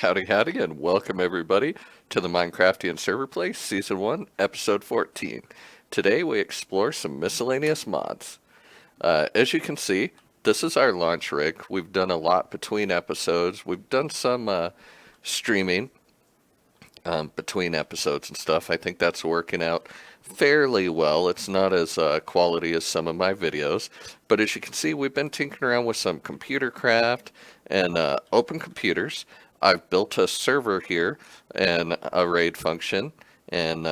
Howdy, howdy, and welcome everybody to the Minecraftian Server Play Season 1, Episode 14. Today we explore some miscellaneous mods. As you can see, this is our launch rig. We've done a lot between episodes. We've done some streaming between episodes and stuff. I think that's working out fairly well. It's not as quality as some of my videos, but as you can see, we've been tinkering around with some computer craft and open computers. I've built a server here and a raid function and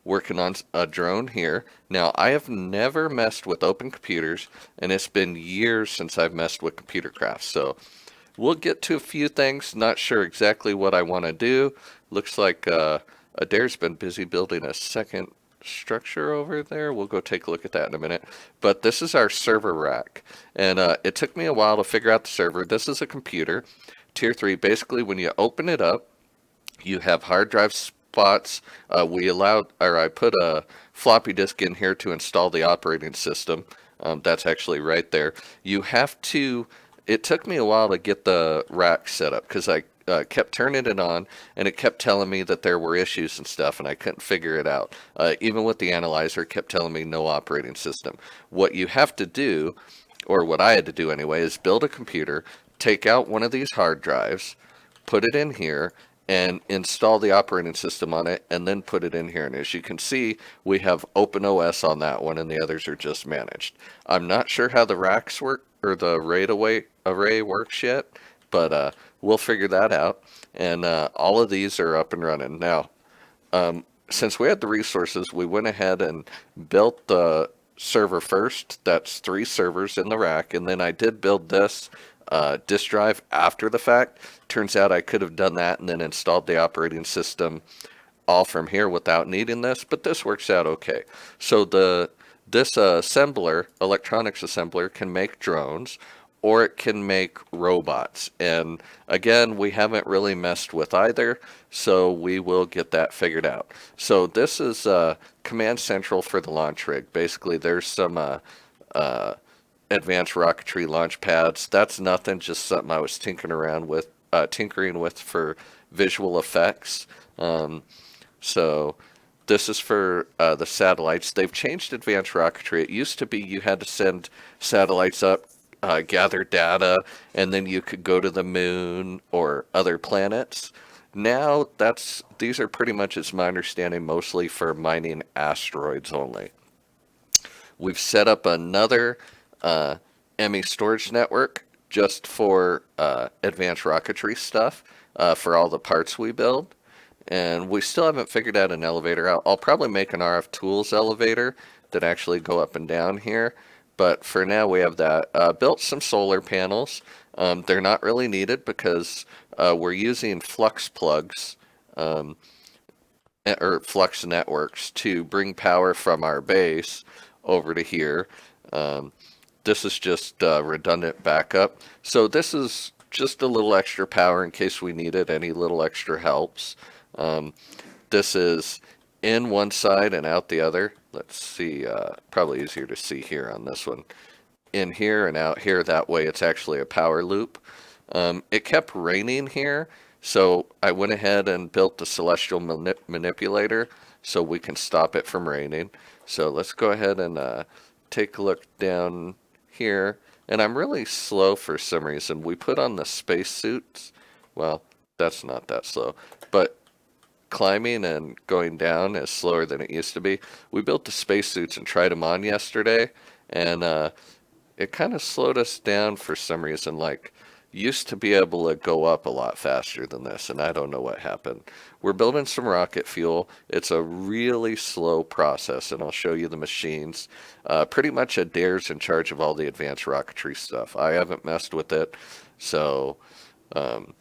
working on a drone here. Now, I have never messed with open computers, and it's been years since I've messed with computer craft, so we'll get to a few things. Not sure exactly what I want to do. Looks like Adair's been busy building a second structure over there. We'll go take a look at that in a minute. But this is our server rack. And it took me a while to figure out the server. This is a computer, tier 3. Basically, when you open it up, you have hard drive spots. I put a floppy disk in here to install the operating system. That's actually right there. You have to It took me a while to get the rack set up because I kept turning it on and it kept telling me that there were issues and stuff and I couldn't figure it out. Even with the analyzer, it kept telling me no operating system. What you have to do, or what I had to do anyway, is build a computer, take out one of these hard drives, put it in here, and install the operating system on it, and then put it in here. And as you can see, we have OpenOS on that one, and the others are just managed. I'm not sure how the racks work, or the array works yet, but we'll figure that out. And all of these are up and running. Now, since we had the resources, we went ahead and built the server first. That's 3 servers in the rack, and then I did build this disk drive after the fact. Turns out I could have done that and then installed the operating system all from here without needing this, but this works out okay. So this electronics assembler, can make drones, or it can make robots. And again, we haven't really messed with either, so we will get that figured out. So this is Command Central for the launch rig. Basically, there's some advanced rocketry launch pads. That's nothing, just something I was tinkering with for visual effects. So this is for the satellites. They've changed advanced rocketry. It used to be you had to send satellites up, gather data, and then you could go to the moon or other planets. Now these are pretty much, it's my understanding, mostly for mining asteroids only. We've set up another ME storage network just for advanced rocketry stuff, for all the parts we build. And we still haven't figured out an elevator. I'll probably make an RF Tools elevator that actually go up and down here. But for now, we have that. Built some solar panels. They're not really needed because we're using flux plugs, or flux networks, to bring power from our base over to here. This is just redundant backup. So this is just a little extra power in case we need it. Any little extra helps. This is in one side and out the other. Let's see, probably easier to see here on this one. In here and out here, that way it's actually a power loop. It kept raining here, so I went ahead and built the celestial manipulator so we can stop it from raining. So let's go ahead and take a look down here. And I'm really slow for some reason. We put on the space suits. Well, that's not that slow, but climbing and going down is slower than it used to be. We built the spacesuits and tried them on yesterday, and it kind of slowed us down for some reason. Like, used to be able to go up a lot faster than this, and I don't know what happened. We're building some rocket fuel. It's a really slow process, and I'll show you the machines. Pretty much Adair's in charge of all the advanced rocketry stuff. I haven't messed with it, so I'm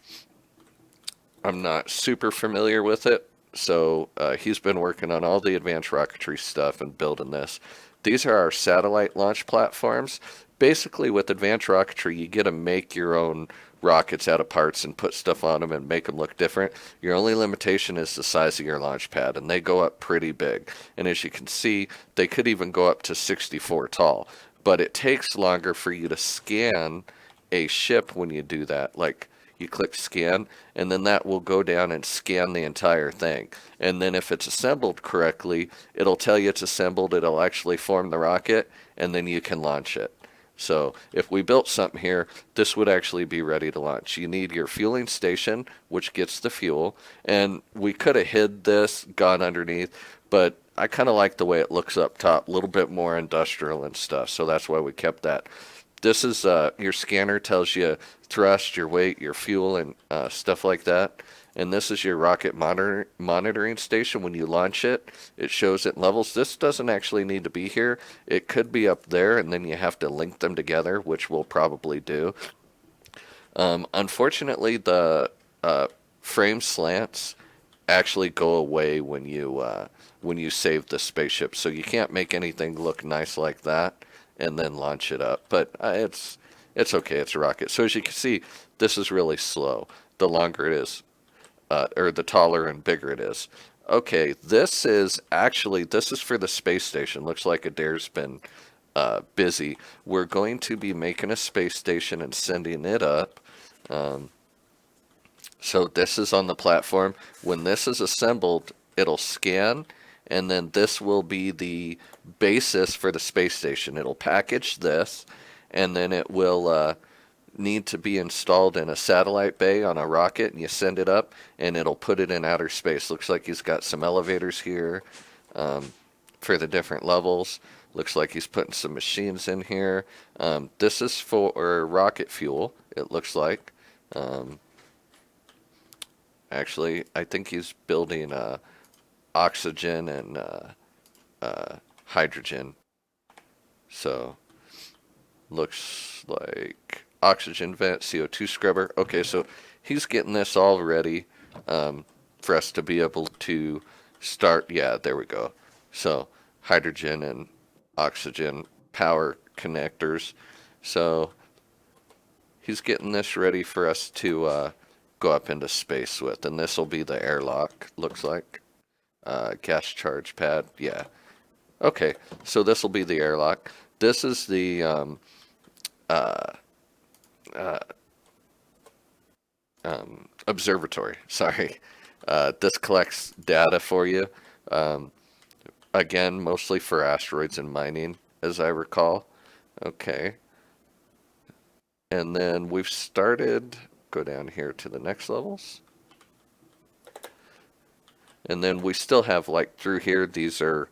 not super familiar with it, so he's been working on all the advanced rocketry stuff and building this. These are our satellite launch platforms. Basically, with advanced rocketry, you get to make your own rockets out of parts and put stuff on them and make them look different. Your only limitation is the size of your launch pad, and they go up pretty big. And as you can see, they could even go up to 64 tall. But it takes longer for you to scan a ship when you do that. Like, you click scan, and then that will go down and scan the entire thing. And then if it's assembled correctly, it'll tell you it's assembled, it'll actually form the rocket, and then you can launch it. So if we built something here, this would actually be ready to launch. You need your fueling station, which gets the fuel, and we could have hid this, gone underneath, but I kind of like the way it looks up top, a little bit more industrial and stuff, so that's why we kept that. This is your scanner tells you thrust, your weight, your fuel, and stuff like that. And this is your rocket monitoring station. When you launch it, it shows it levels. This doesn't actually need to be here. It could be up there, and then you have to link them together, which we'll probably do. Unfortunately, the frame slants actually go away when you save the spaceship, so you can't make anything look nice like that and then launch it up. But it's okay. It's a rocket. So as you can see, this is really slow. The longer it is, or the taller and bigger it is. Okay, this is for the space station. Looks like Adair's been busy. We're going to be making a space station and sending it up. So this is on the platform. When this is assembled, it'll scan, and then this will be the basis for the space station. It'll package this, and then it will need to be installed in a satellite bay on a rocket, and you send it up, and it'll put it in outer space. Looks like he's got some elevators here for the different levels. Looks like he's putting some machines in here. This is for rocket fuel, it looks like. Actually, I think he's building oxygen and hydrogen. So, looks like oxygen vent, CO2 scrubber. Okay, so he's getting this all ready for us to be able to start. Yeah, there we go. So, hydrogen and oxygen power connectors. So, he's getting this ready for us to go up into space with, and this will be the airlock, looks like. Gas charge pad, yeah. Okay, so this will be the airlock. This is the observatory, sorry. This collects data for you. Again, mostly for asteroids and mining, as I recall. Okay. And then we've started, go down here to the next levels. And then we still have, like, through here, these are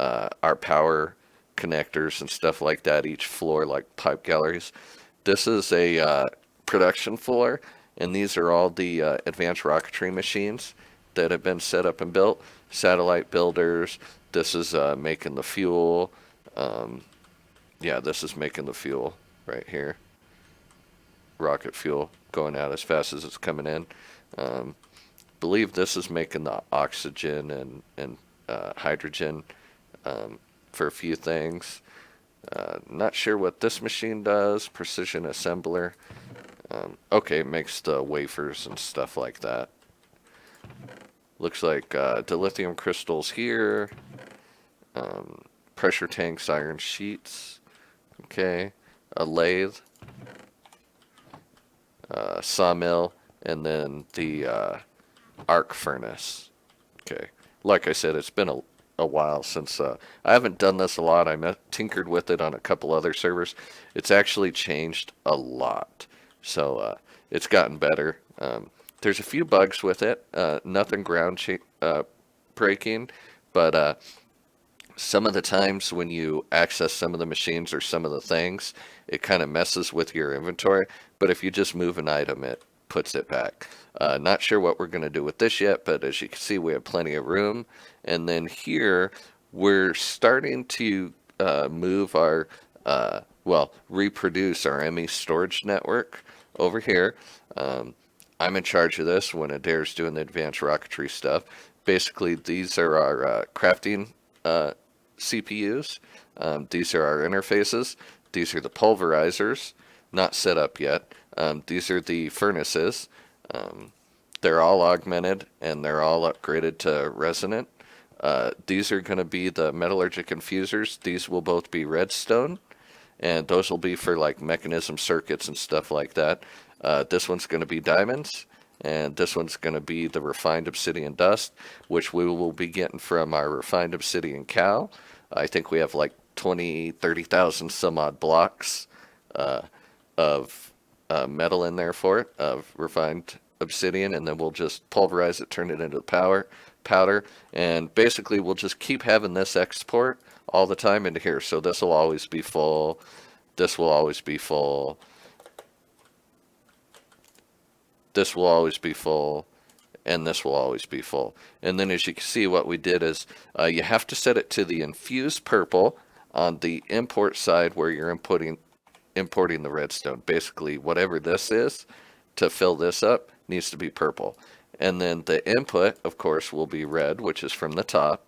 our power connectors and stuff like that, each floor, like pipe galleries. This is a production floor, and these are all the advanced rocketry machines that have been set up and built. Satellite builders. This is making the fuel. Yeah, this is making the fuel right here. Rocket fuel going out as fast as it's coming in. Believe this is making the oxygen and hydrogen for a few things. Not sure what this machine does. Precision assembler. Okay, it makes the wafers and stuff like that. Looks like dilithium crystals here. Pressure tanks, iron sheets. Okay, a lathe. Sawmill, and then the arc furnace. Okay, like I said, it's been a while since I haven't done this a lot. I tinkered with it on a couple other servers. It's actually changed a lot, so it's gotten better. There's a few bugs with it, nothing ground breaking, but some of the times when you access some of the machines or some of the things, it kind of messes with your inventory. But if you just move an item, it puts it back. Not sure what we're going to do with this yet, but as you can see, we have plenty of room. And then here, we're starting to move our, reproduce our ME storage network over here. I'm in charge of this when Adair's doing the advanced rocketry stuff. Basically, these are our crafting CPUs. These are our interfaces. These are the pulverizers, not set up yet. These are the furnaces. They're all augmented and they're all upgraded to resonant. These are going to be the metallurgic infusers. These will both be redstone, and those will be for like mechanism circuits and stuff like that. This one's going to be diamonds, and this one's going to be the refined obsidian dust, which we will be getting from our refined obsidian cow. I think we have like 30,000 some odd blocks of metal in there for it, of refined obsidian, and then we'll just pulverize it, turn it into powder, and basically we'll just keep having this export all the time into here. So this will always be full, this will always be full, this will always be full, and this will always be full. And then as you can see, what we did is you have to set it to the infused purple on the import side where you're importing the redstone. Basically, whatever this is to fill this up needs to be purple. And then the input, of course, will be red, which is from the top.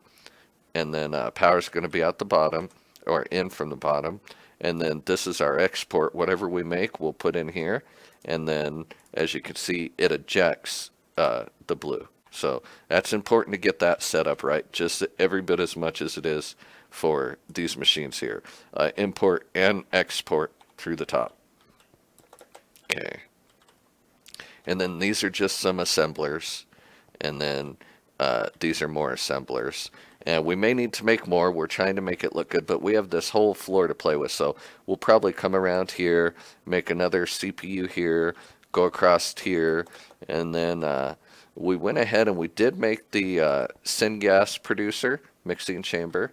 And then power is going to be out the bottom, or in from the bottom. And then this is our export. Whatever we make, we'll put in here. And then, as you can see, it ejects the blue. So that's important to get that set up right, just every bit as much as it is for these machines here. Import and export through the top. Okay. And then these are just some assemblers. And then these are more assemblers. And we may need to make more. We're trying to make it look good, but we have this whole floor to play with. So we'll probably come around here, make another CPU here, go across here, and then we went ahead and we did make the syngas producer, mixing chamber.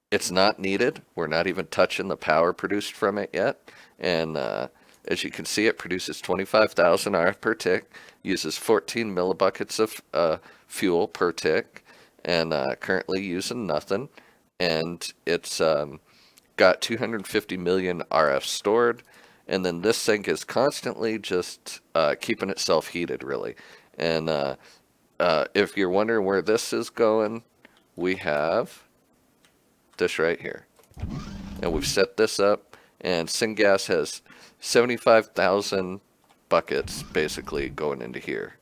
It's not needed. We're not even touching the power produced from it yet. And as you can see, it produces 25,000 RF per tick, uses 14 millibuckets of fuel per tick, and currently using nothing. And it's got 250 million RF stored. And then this sink is constantly just keeping itself heated, really. And if you're wondering where this is going, we have this right here. And we've set this up, and syngas has 75,000 buckets basically going into here.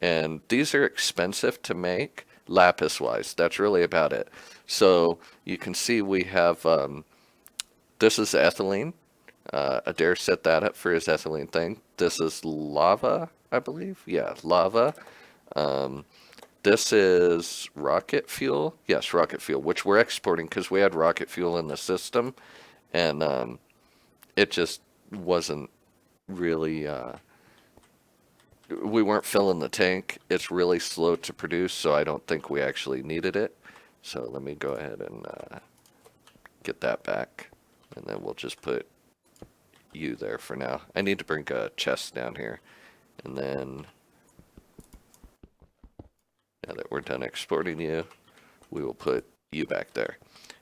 And these are expensive to make, lapis-wise. That's really about it. So you can see we have, this is ethylene. Adair set that up for his ethylene thing. This is lava, I believe. Yeah, lava. This is rocket fuel. Yes, rocket fuel, which we're exporting because we had rocket fuel in the system. And it just wasn't really... we weren't filling the tank. It's really slow to produce, so I don't think we actually needed it. So let me go ahead and get that back. And then we'll just put you there for now. I need to bring a chest down here. And then, now that we're done exporting you, we will put you back there.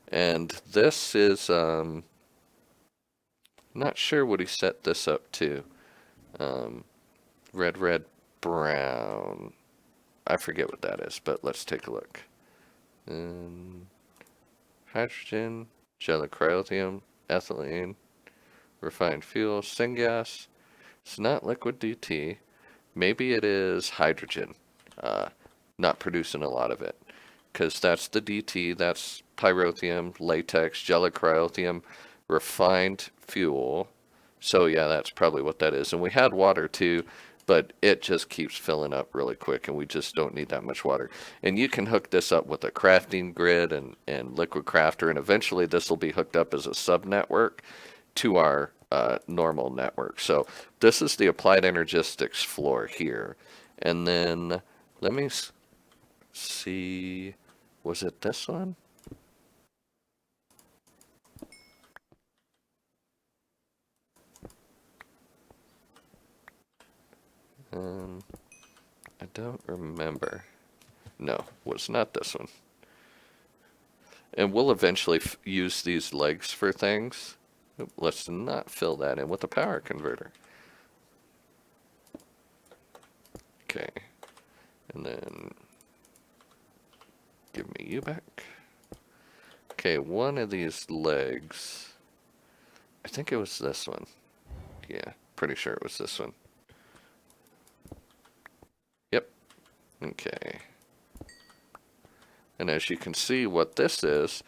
And this is, not sure what he set this up to. Red, red, brown. I forget what that is, but let's take a look. Hydrogen, gelocryothium, ethylene, refined fuel, syngas. It's not liquid DT. Maybe it is hydrogen. Not producing a lot of it. Because that's the DT, that's pyrotheum, latex, gelocryothium, refined fuel. So yeah, that's probably what that is. And we had water too, but it just keeps filling up really quick, and we just don't need that much water. And you can hook this up with a crafting grid and liquid crafter, and eventually this will be hooked up as a sub-network to our normal network. So this is the applied energistics floor here. And then let me see, was it this one? I don't remember. No, was not this one. And we'll eventually use these legs for things. Let's not fill that in with a power converter. Okay. And then give me you back. Okay, one of these legs, I think it was this one. Yeah, pretty sure it was this one. Yep. Okay. And as you can see what this is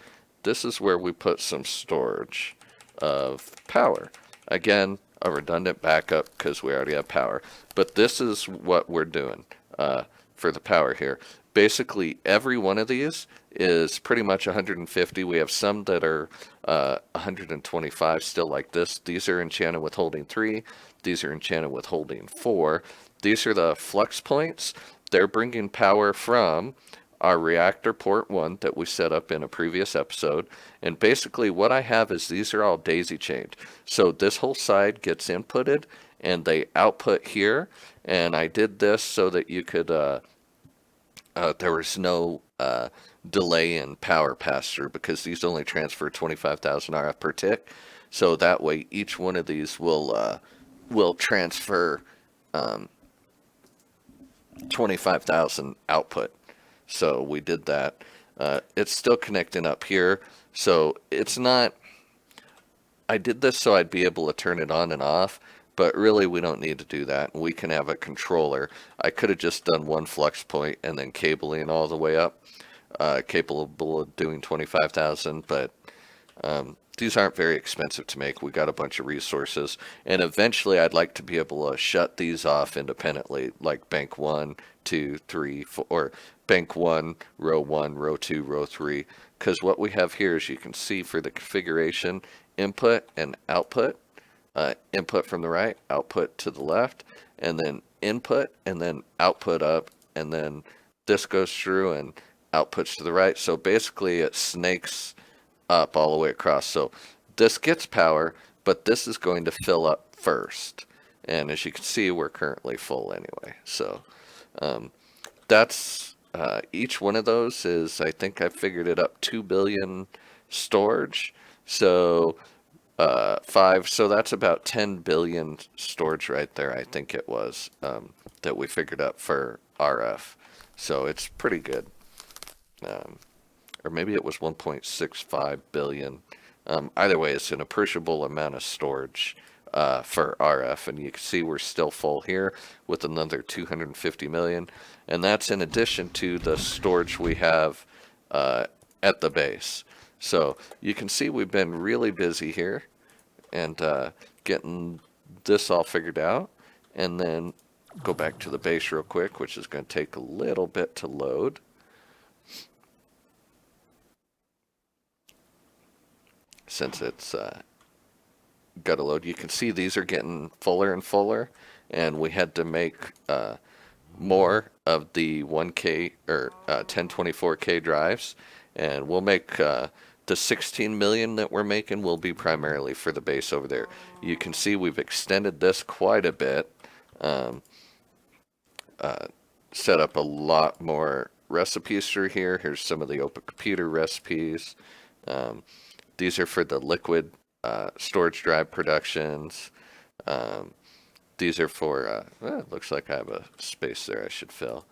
where we put some storage of power. Again, a redundant backup because we already have power. But this is what we're doing for the power here. Basically, every one of these is pretty much 150. We have some that are 125 still like this. These are enchanted with holding 3. These are enchanted with holding 4. These are the flux points. They're bringing power from our reactor port 1 that we set up in a previous episode. And basically what I have is these are all daisy chained. So this whole side gets inputted and they output here. And I did this so that you could, there was no delay in power pass through because these only transfer 25,000 RF per tick. So that way each one of these will transfer 25,000 output. So we did that. It's still connecting up here. So it's not, I did this so I'd be able to turn it on and off, but really we don't need to do that. We can have a controller. I could have just done one flux point and then cabling all the way up, capable of doing 25,000, but these aren't very expensive to make. We got a bunch of resources, and eventually I'd like to be able to shut these off independently, like bank 1, 2, 3, 4, or bank 1, row 2, row 3, because what we have here, as you can see for the configuration, input and output, input from the right, output to the left, and then input and then output up, and then this goes through and outputs to the right. So basically it snakes up all the way across. So this gets power, but this is going to fill up first. And as you can see, we're currently full anyway. So that's each one of those is, I think I figured it up, 2 billion storage. So 5, so that's about 10 billion storage right there, I think it was, that we figured up for RF. So it's pretty good. Or maybe it was 1.65 billion. Either way, it's an appreciable amount of storage for RF, and you can see we're still full here with another 250 million, and that's in addition to the storage we have at the base. So you can see we've been really busy here and getting this all figured out, and then go back to the base real quick, which is going to take a little bit to load. Since it's got to load, you can see these are getting fuller and fuller, and we had to make more of the 1K or 1024K drives, and we'll make the 16 million that we're making will be primarily for the base over there. You can see we've extended this quite a bit, set up a lot more recipes through here. Here's some of the Open Computer recipes. These are for the liquid storage drive productions. These are for, it looks like I have a space there I should fill.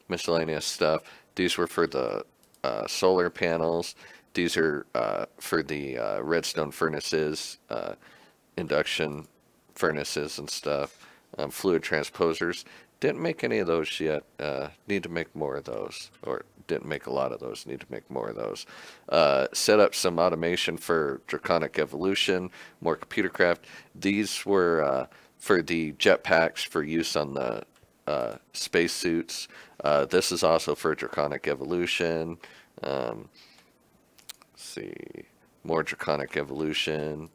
Miscellaneous stuff. These were for the solar panels. These are for the redstone furnaces, induction furnaces and stuff. Fluid transposers. Didn't make any of those yet. Need to make more of those, or didn't make a lot of those. Need to make more of those. Set up some automation for Draconic Evolution, more computer craft. These were for the jetpacks for use on the spacesuits. This is also for Draconic Evolution. Let's see, more Draconic Evolution,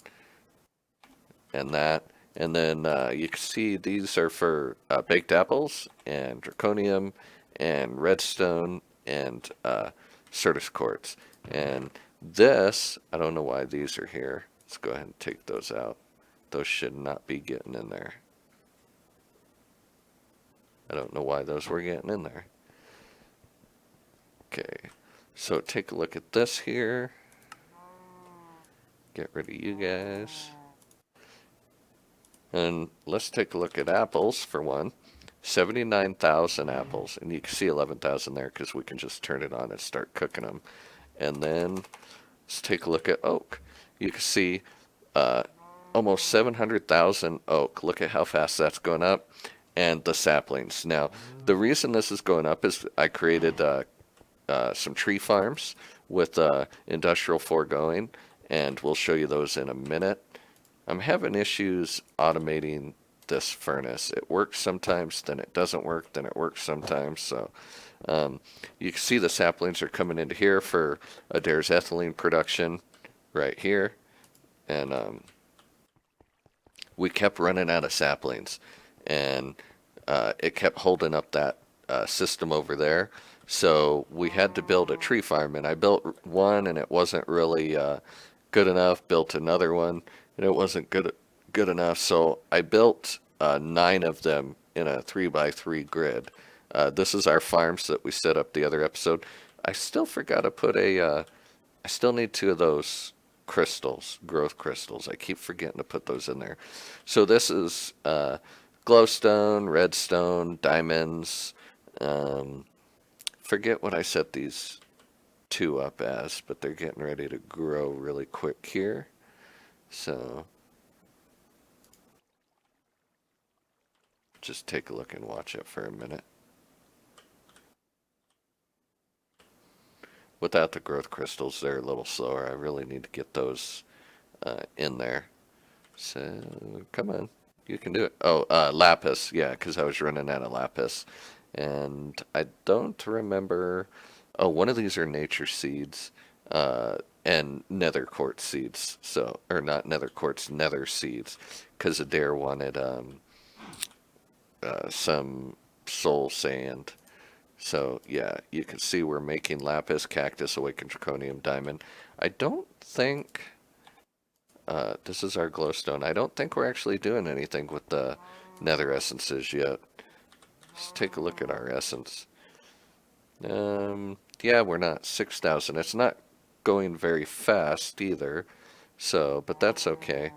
and that. And then you can see these are for baked apples and draconium and redstone and Certus quartz. And this, I don't know why these are here. Let's go ahead and take those out. Those should not be getting in there. I don't know why those were getting in there. Okay, so take a look at this here. Get rid of you guys. And let's take a look at apples for one. 79,000 apples, and you can see 11,000 there because we can just turn it on and start cooking them. And then let's take a look at oak. You can see almost 700,000 oak. Look at how fast that's going up. And the saplings. Now, the reason this is going up is I created some tree farms with industrial foregoing, and we'll show you those in a minute. I'm having issues automating this furnace. It works sometimes, then it doesn't work, then it works sometimes. So you can see the saplings are coming into here for Adair's ethylene production right here. And we kept running out of saplings. And it kept holding up that system over there. So we had to build a tree farm. And I built one and it wasn't really good enough. Built another one and it wasn't good enough. So I built 9 of them in a 3x3 grid. This is our farms that we set up the other episode. I still forgot to put I still need 2 of those crystals, growth crystals. I keep forgetting to put those in there. So this is glowstone, redstone, diamonds. Forget what I set these 2 up as, but they're getting ready to grow really quick here. So just take a look and watch it for a minute. Without the growth crystals, they're a little slower. I really need to get those in there. So, come on. You can do it. Oh, lapis. Yeah, because I was running out of lapis. And I don't remember... Oh, one of these are nature seeds and nether quartz seeds. So, or not nether quartz, nether seeds. Because Adair wanted some soul sand. So, yeah, you can see we're making lapis, cactus, awakened draconium, diamond. I don't think... this is our glowstone. I don't think we're actually doing anything with the nether essences yet. Let's take a look at our essence. Yeah, we're not. 6,000. It's not going very fast either. So, but that's okay.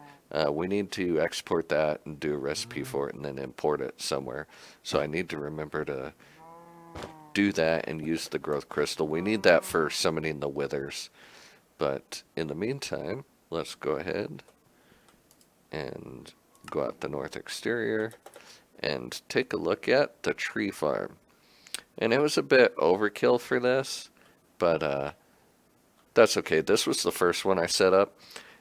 We need to export that and do a recipe for it and then import it somewhere. So I need to remember to do that and use the growth crystal. We need that for summoning the withers. But in the meantime, let's go ahead and go out the north exterior and take a look at the tree farm. And it was a bit overkill for this, but that's okay. This was the first one I set up,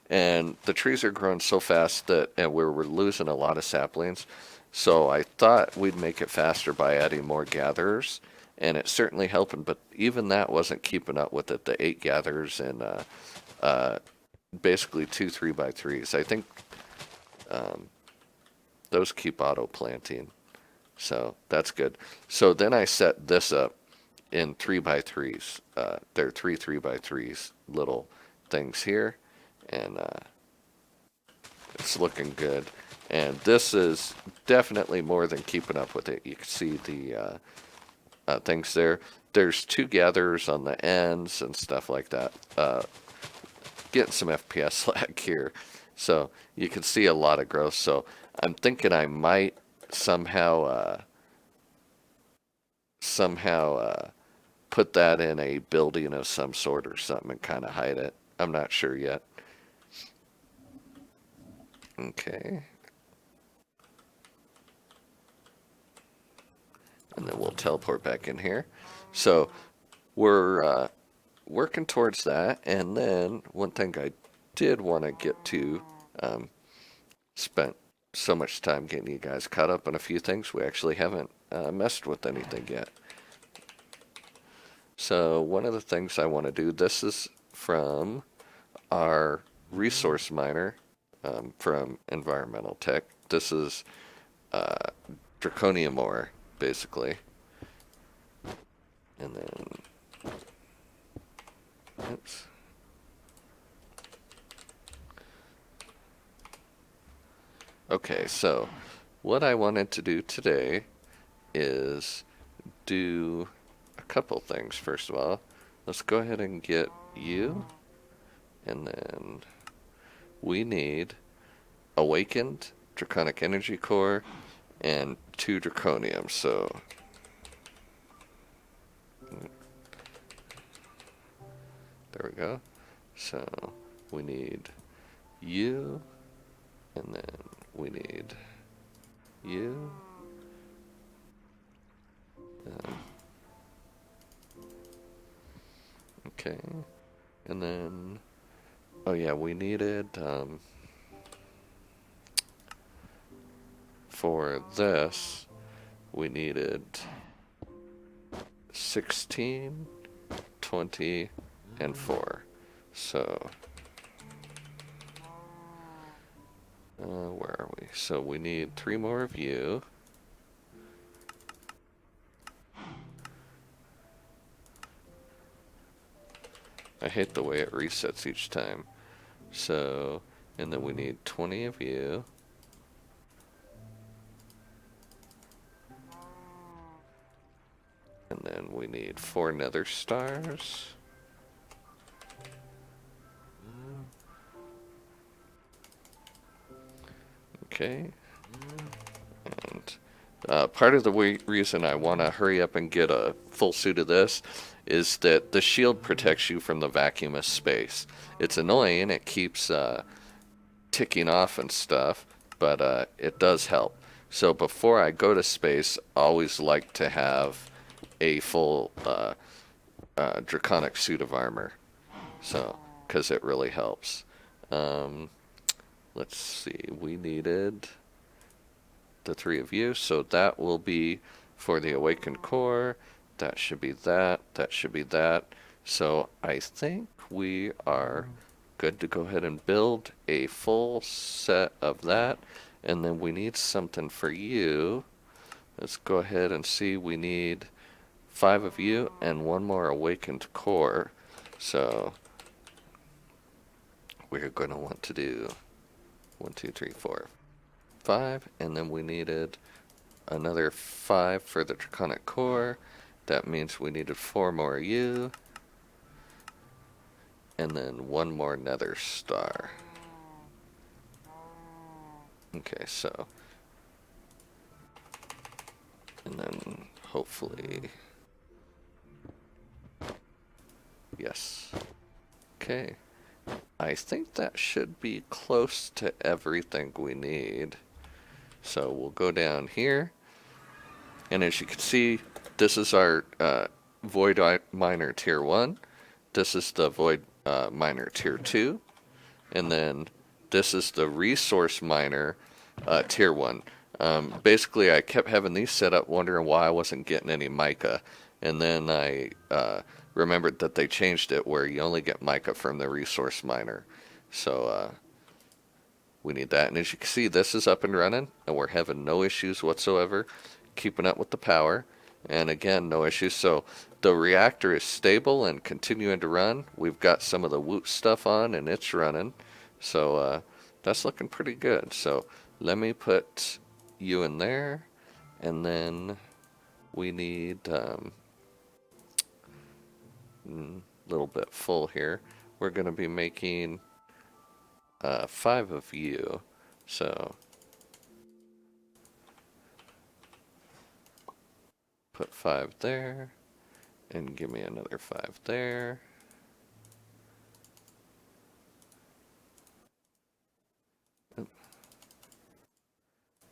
and the trees are growing so fast that and we're losing a lot of saplings. So I thought we'd make it faster by adding more gatherers, and it's certainly helping, but even that wasn't keeping up with it. The 8 gatherers and basically 2 3x3s. I think those keep auto planting, so that's good. So then I set this up in 3x3s. They're 3 3x3s, little things here, and it's looking good. And this is definitely more than keeping up with it. You can see the things there. There's 2 gatherers on the ends and stuff like that. Getting some FPS lag here. So you can see a lot of growth. So I'm thinking I might somehow put that in a building of some sort or something and kind of hide it. I'm not sure yet. Okay. And then we'll teleport back in here. So we're working towards that. And then one thing I did want to get to, spent so much time getting you guys caught up on a few things. We actually haven't messed with anything yet. So one of the things I want to do, this is from our resource miner from Environmental Tech. This is draconium ore, basically. And then, oops. Okay, so what I wanted to do today is do a couple things. First of all, let's go ahead and get you, and then we need awakened draconic energy core and 2 draconium. So there we go. So we need you, and then we need you. Okay. And then, oh yeah, we needed, for this, we needed 16, 20, and 4. So, where are we? So we need 3 more of you. I hate the way it resets each time. So, and then we need 20 of you. And then we need 4 nether stars. Okay. And part of the reason I want to hurry up and get a full suit of this is that the shield protects you from the vacuum of space. It's annoying, it keeps ticking off and stuff, but it does help. So before I go to space, I always like to have a full draconic suit of armor. So, because it really helps. Let's see, we needed the 3 of you, so that will be for the awakened core. That should be that, that should be that. So I think we are good to go ahead and build a full set of that. And then we need something for you. Let's go ahead and see, we need 5 of you and 1 more awakened core. So we're going to want to do 1, 2, 3, 4, 5, and then we needed another 5 for the draconic core. That means we needed 4 more of you, and then 1 more nether star. Okay, so, and then hopefully, yes. Okay, I think that should be close to everything we need. So we'll go down here, and as you can see, this is our Void Miner Tier 1. This is the Void Miner Tier 2. And then this is the Resource Miner Tier 1. Basically, I kept having these set up wondering why I wasn't getting any mica. And then I remembered that they changed it where you only get mica from the Resource Miner. So we need that. And as you can see, this is up and running, and we're having no issues whatsoever keeping up with the power. And again, no issues. So the reactor is stable and continuing to run. We've got some of the Woot stuff on, and it's running. So that's looking pretty good. So let me put you in there, and then we need a little bit full here. We're going to be making 5 of you. So put 5 there, and give me another 5 there.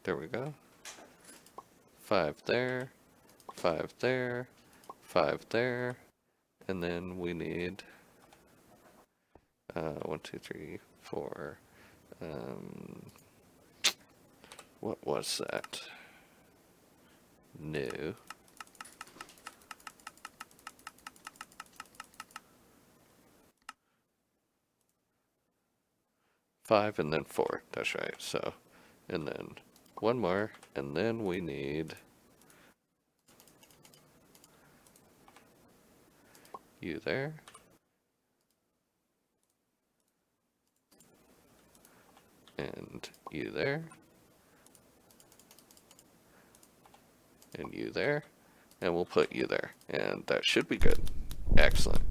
There we go. 5 there, 5 there, 5 there, and then we need 1, 2, 3, 4. What was that? No. 5 and then 4. That's right. So, and then 1 more, and then we need you there. And you there. And you there. And we'll put you there. And that should be good. Excellent.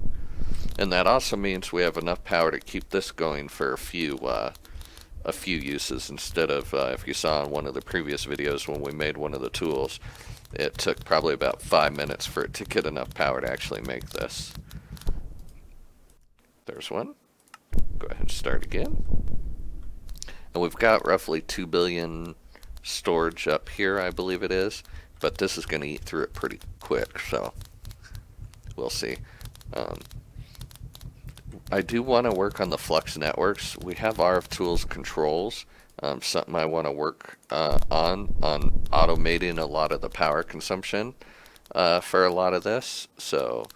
And that also means we have enough power to keep this going for a few uses, instead of, if you saw in one of the previous videos when we made one of the tools, it took probably about 5 minutes for it to get enough power to actually make this. There's one. Go ahead and start again. And we've got roughly 2 billion storage up here, I believe it is, but this is going to eat through it pretty quick, so we'll see. I do want to work on the Flux networks. We have RF tools controls, something I want to work on automating a lot of the power consumption for a lot of this. So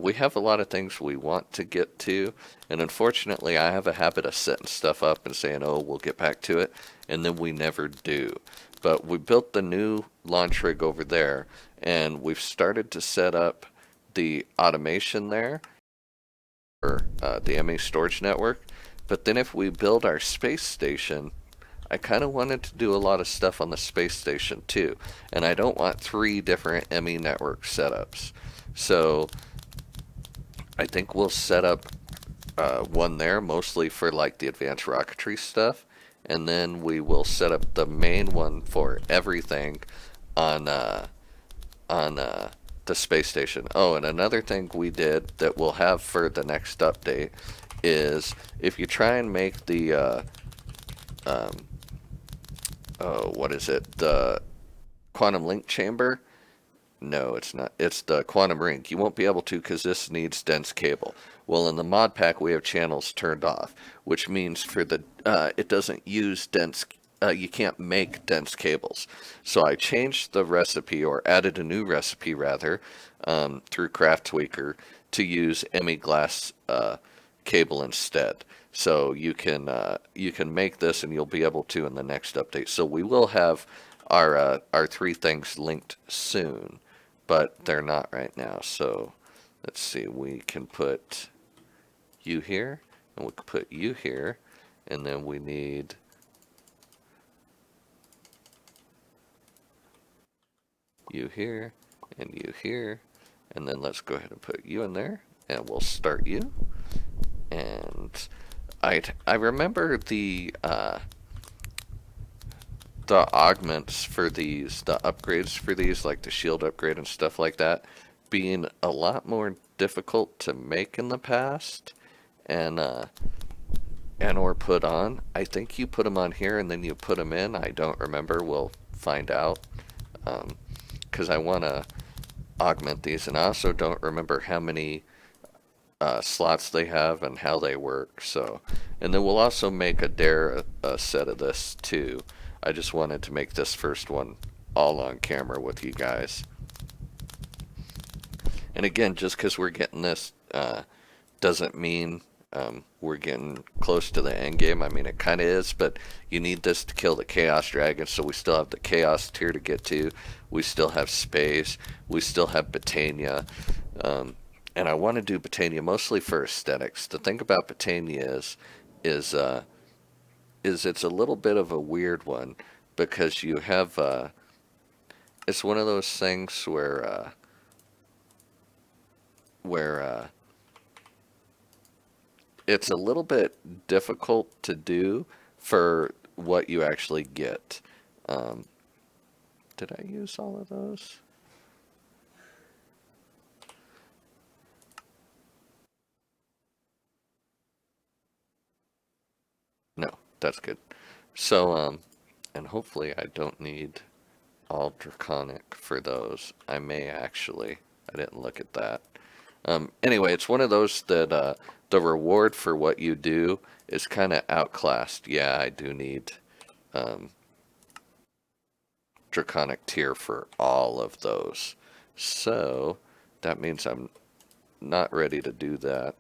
we have a lot of things we want to get to, and unfortunately, I have a habit of setting stuff up and saying, "Oh, we'll get back to it," and then we never do. But we built the new launch rig over there, and we've started to set up the automation there for the ME storage network. But then if we build our space station, I kind of wanted to do a lot of stuff on the space station too, and I don't want three different ME network setups. So I think we'll set up one there mostly for like the advanced rocketry stuff, and then we will set up the main one for everything on the space station. Oh, and another thing we did that we'll have for the next update is if you try and make the oh, what is it? The quantum link chamber? No, it's not. It's the quantum ring. You won't be able to because this needs dense cable. Well, in the mod pack, we have channels turned off, which means for the it doesn't use dense. You can't make dense cables. So I changed the recipe, or added a new recipe rather, through Craft Tweaker to use ME glass cable instead. So you can make this, and you'll be able to in the next update. So we will have our three things linked soon, but they're not right now. So let's see, we can put you here, and we can put you here, and then we need you here and you here, and then let's go ahead and put you in there, and we'll start you. And I remember the augments for these, the upgrades for these, like the shield upgrade and stuff like that, being a lot more difficult to make in the past, and or put on. I think you put them on here and then you put them in. I don't remember. We'll find out. Because I want to augment these, and I also don't remember how many slots they have and how they work. So, and then we'll also make a dare set of this too. I just wanted to make this first one all on camera with you guys. And again, just because we're getting this doesn't mean we're getting close to the end game. I mean, it kind of is, but you need this to kill the Chaos Dragon, so we still have the Chaos tier to get to. We still have space. We still have Botania. And I want to do Botania mostly for aesthetics. The thing about Botania is it's a little bit of a weird one because you have it's one of those things where it's a little bit difficult to do for what you actually get. Did I use all of those? No, that's good. So, and hopefully I don't need all draconic for those. I may actually. I didn't look at that. Anyway, it's one of those that the reward for what you do is kind of outclassed. Yeah, I do need draconic tier for all of those. So that means I'm not ready to do that.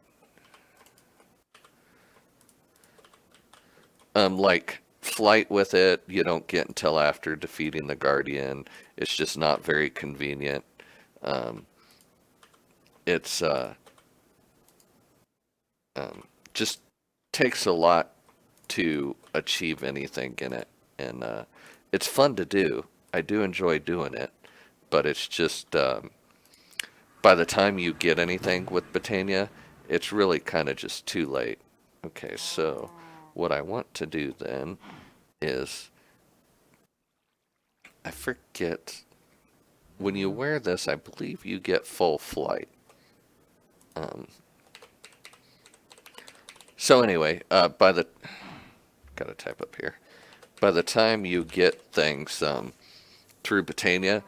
Like flight with it, you don't get until after defeating the Guardian. It's just not very convenient. It's just takes a lot to achieve anything in it, and it's fun to do. I do enjoy doing it, but it's just by the time you get anything with Botania, it's really kind of just too late. Okay, so what I want to do then is, I forget, when you wear this, I believe you get full flight. So anyway, gotta type up here. By the time you get things through Botania,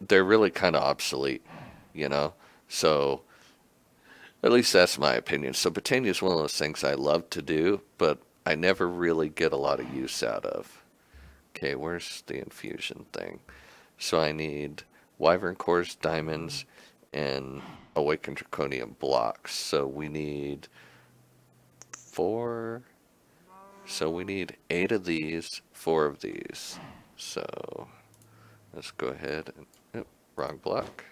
they're really kind of obsolete, you know? So At least that's my opinion. So botania is one of those things I love to do, but I never really get a lot of use out of. Okay, where's the infusion thing? So I need wyvern cores, diamonds, and awakened draconium blocks. So we need 4. So we need 8 of these, 4 of these. So let's go ahead and, oh, wrong block.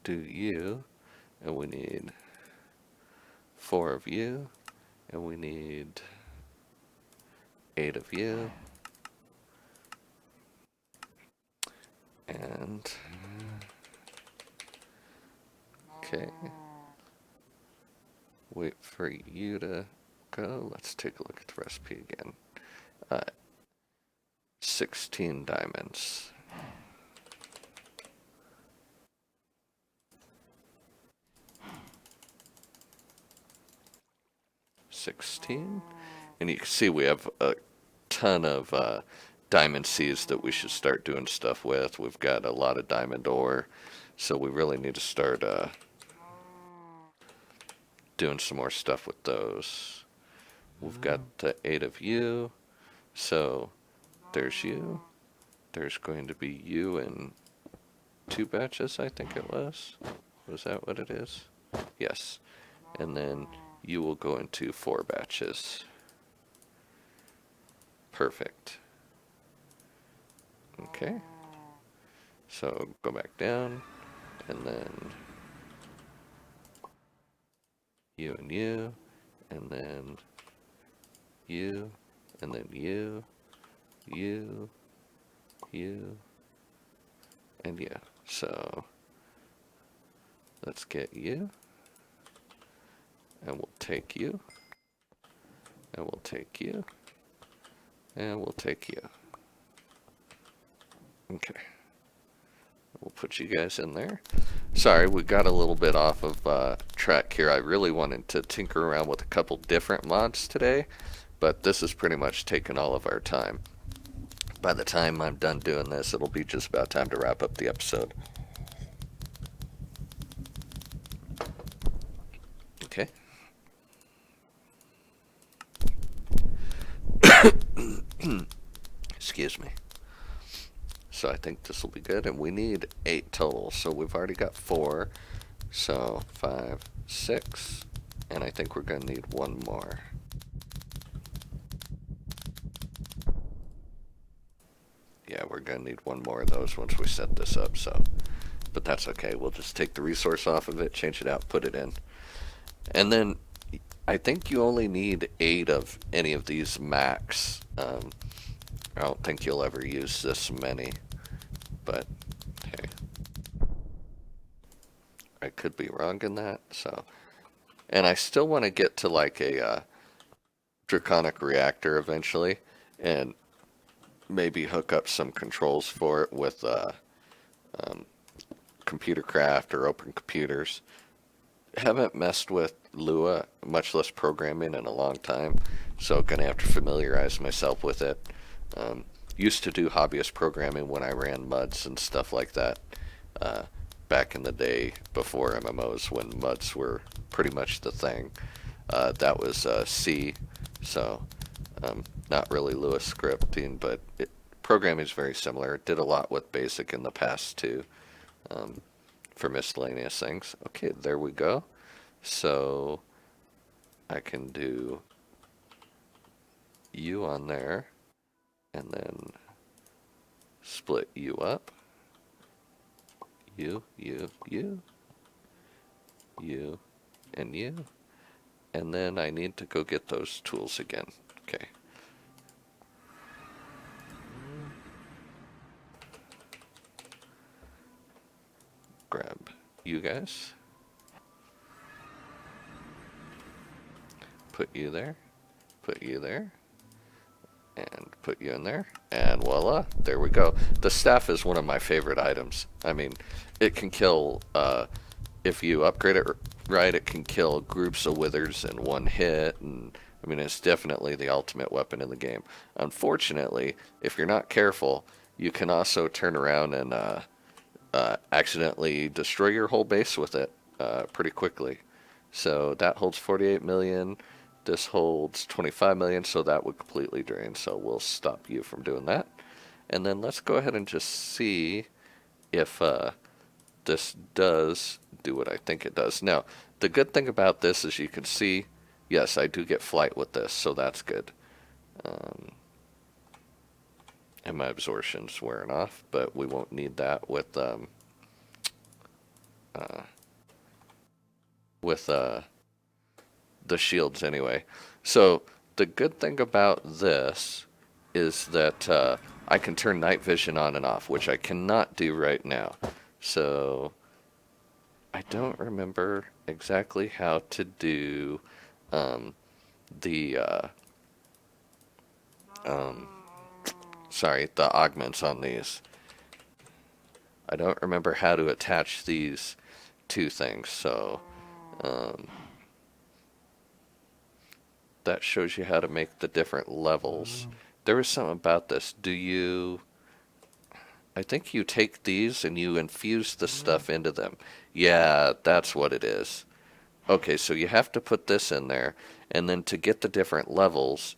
Do you, and we need 4 of you, and we need 8 of you, and okay, wait for you to go. Let's take a look at the recipe again. 16 diamonds. 16, and you can see we have a ton of diamond seeds that we should start doing stuff with. We've got a lot of diamond ore, so we really need to start doing some more stuff with those. We've got the 8 of you, so there's you. There's going to be you in 2 batches, I think it was. Was that what it is? Yes. And then you will go into 4 batches. Perfect. Okay. So go back down, and then you and you, and then you, and then you, and you. So let's get you, and we'll take you, and we'll take you, and we'll take you. Okay. We'll put you guys in there. Sorry, we got a little bit off of track here. I really wanted to tinker around with a couple different mods today, but this is pretty much taking all of our time. By the time I'm done doing this, it'll be just about time to wrap up the episode. Okay. Excuse me. So I think this will be good, and we need 8 total. So we've already got 4. So 5, 6, and I think we're going to need 1 more. Yeah, we're going to need 1 more of those once we set this up, so. But that's okay. We'll just take the resource off of it, change it out, put it in. And then I think you only need 8 of any of these max. I don't think you'll ever use this many, but hey, I could be wrong in that. So, and I still want to get to like a draconic reactor eventually, and maybe hook up some controls for it with computer craft or open computers. Haven't messed with Lua, much less programming, in a long time, so gonna have to familiarize myself with it. Used to do hobbyist programming when I ran MUDs and stuff like that back in the day before MMOs, when MUDs were pretty much the thing. That was C, so not really Lua scripting, but programming is very similar. Did a lot with BASIC in the past too, for miscellaneous things. Okay, there we go. So I can do you on there, and then split you up. You, and you. And then I need to go get those tools again. Okay. Grab you guys. Put you there. Put you there. And put you in there, and voila, there we go. The staff is one of my favorite items. I mean, it can kill, if you upgrade it right, it can kill groups of withers in 1 hit, and I mean, it's definitely the ultimate weapon in the game. Unfortunately, if you're not careful, you can also turn around and accidentally destroy your whole base with it pretty quickly. So that holds 48 million. This holds 25 million, so that would completely drain. So we'll stop you from doing that. And then let's go ahead and just see if this does do what I think it does. Now, the good thing about this is you can see, yes, I do get flight with this, so that's good. And my absorption's wearing off, but we won't need that with the shields anyway. So the good thing about this is that I can turn night vision on and off, which I cannot do right now. So I don't remember exactly how to do the augments on these. I don't remember how to attach these two things, so that shows you how to make the different levels. There was something about this. I think you take these and you infuse the stuff into them. Yeah, that's what it is. Okay, so you have to put this in there, and then to get the different levels,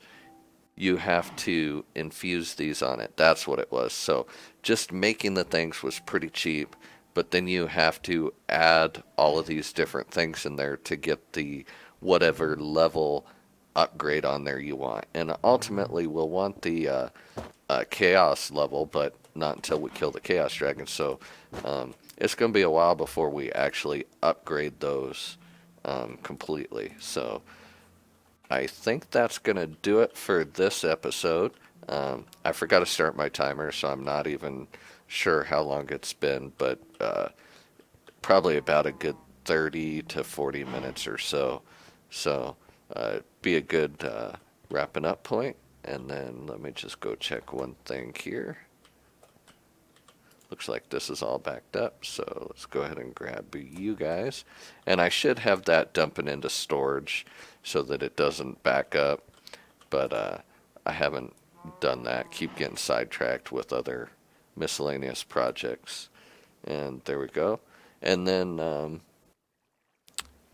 you have to infuse these on it. That's what it was. So just making the things was pretty cheap, but then you have to add all of these different things in there to get the whatever level upgrade on there you want. And ultimately we'll want the chaos level, but not until we kill the chaos dragon. So it's going to be a while before we actually upgrade those completely. So I think that's going to do it for this episode. I forgot to start my timer, so I'm not even sure how long it's been, but probably about a good 30 to 40 minutes or so. So be a good wrapping up point. And then let me just go check one thing here. Looks like this is all backed up, so let's go ahead and grab you guys. And I should have that dumping into storage so that it doesn't back up, but I haven't done that. Keep getting sidetracked with other miscellaneous projects. And there we go. And then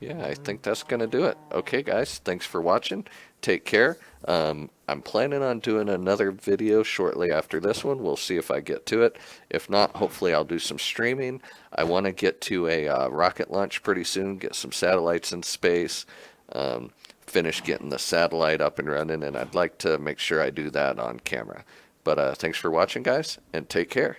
yeah, I think that's going to do it. Okay, guys, thanks for watching. Take care. I'm planning on doing another video shortly after this one. We'll see if I get to it. If not, hopefully I'll do some streaming. I want to get to a rocket launch pretty soon, get some satellites in space, finish getting the satellite up and running, and I'd like to make sure I do that on camera. But thanks for watching, guys, and take care.